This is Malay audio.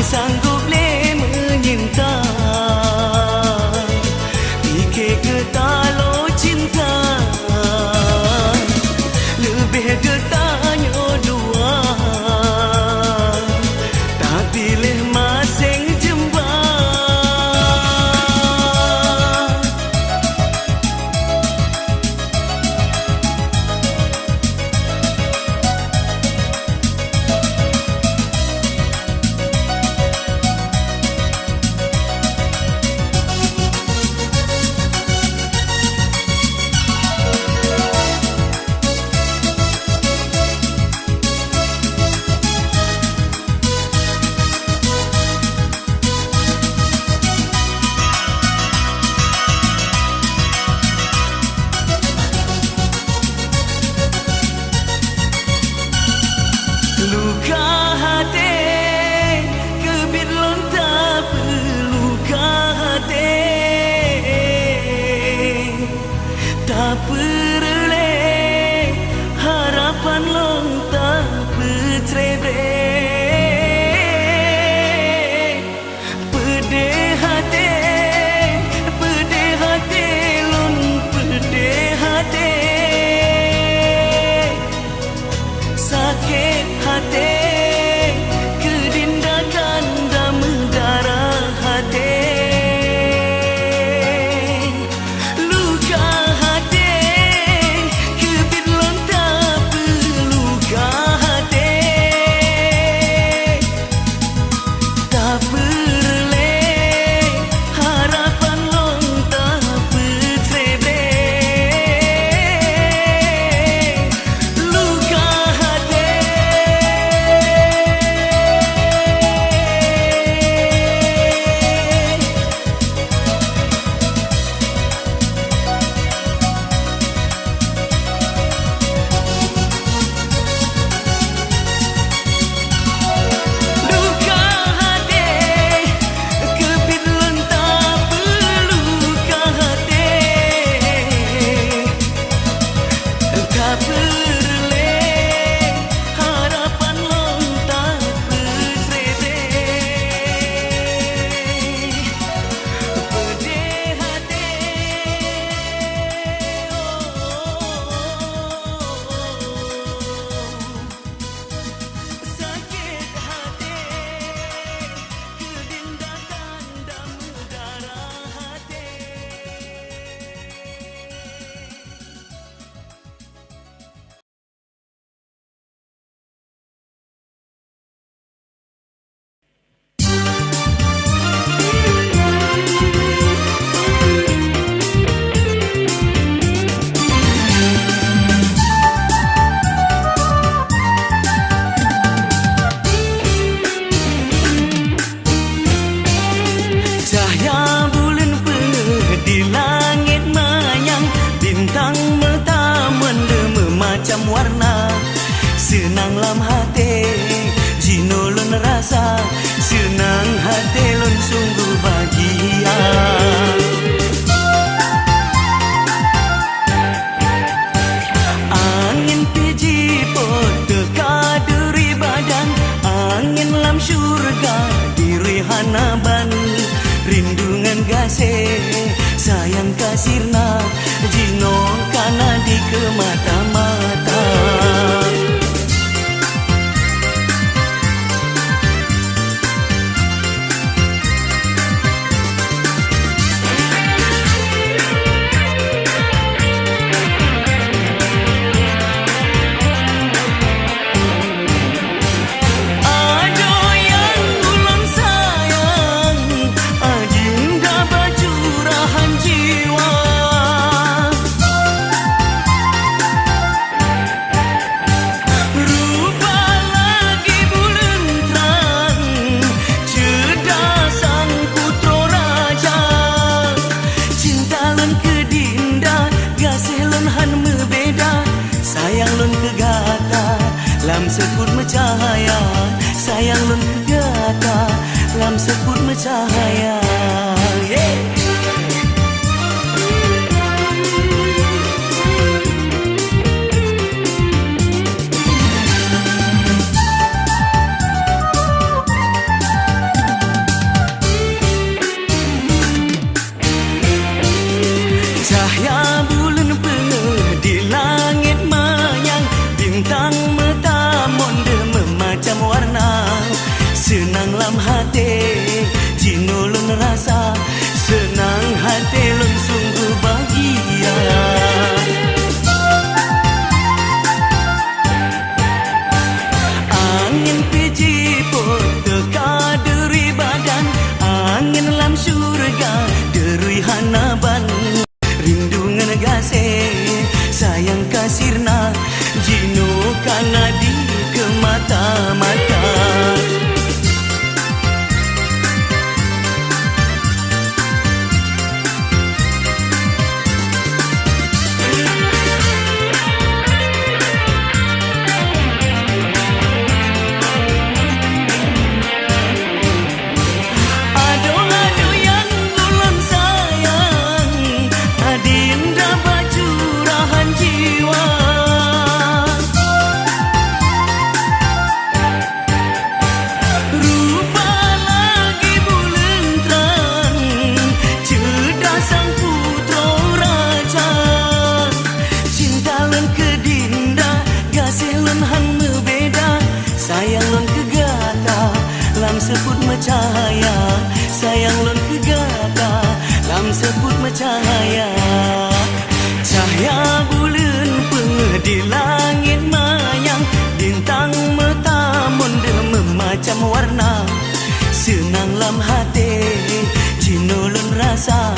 sanggup le menyinta. Fikir ketalo cinta lebih getahnya dua, tak pilih masing jemba. Luka hati kebit lontar luka hati, tak perle harapan lontar bercerai. Pedih hati lon pedih hati, sakit hati kedindakan dan darah hati. Luka hati kebit lontar luka hati, tak perle harapan lontar bercerai. Luka hati kebit lontar luka hati, tak perle harapan lontar bercerai. Pedih hati, sakit hati kedindakan dan darah hati. Cahaya bulan penuh di langit mayang, bintang metamun macam warna. Senang lam hati, jino lon rasa, senang hati lon sungguh bahagia. Angin piji pot teka duri badan, angin lam syurga diri hanaban. Rindungan gasih sayang kasirna, jino kana di ke mata-mata. Ada yang ulang sayang, adinda bacurahan jiwa. Rupa lagi bulan terang, cerdas sang putra raja. Cinta lon kedinda, gasih lon han membeda. Sayang lon kegata, lam sekut mencahaya. Sayang lon kegata, lam sekut mencahaya. Jinulun rasa senang hati lun sungguh bahagia. Angin piji pun teka dari badan, angin lam surga derui hanaban. Rindungan gasih sayang kasirna, jino kana di ke mata-mata. Sayang lon kegata lam sebut macahaya, sayang lon kegata lam sebut macahaya. Cahaya bulan pengeh di langit mayang, bintang metamun macam warna. Senang lam hati, jinulun rasa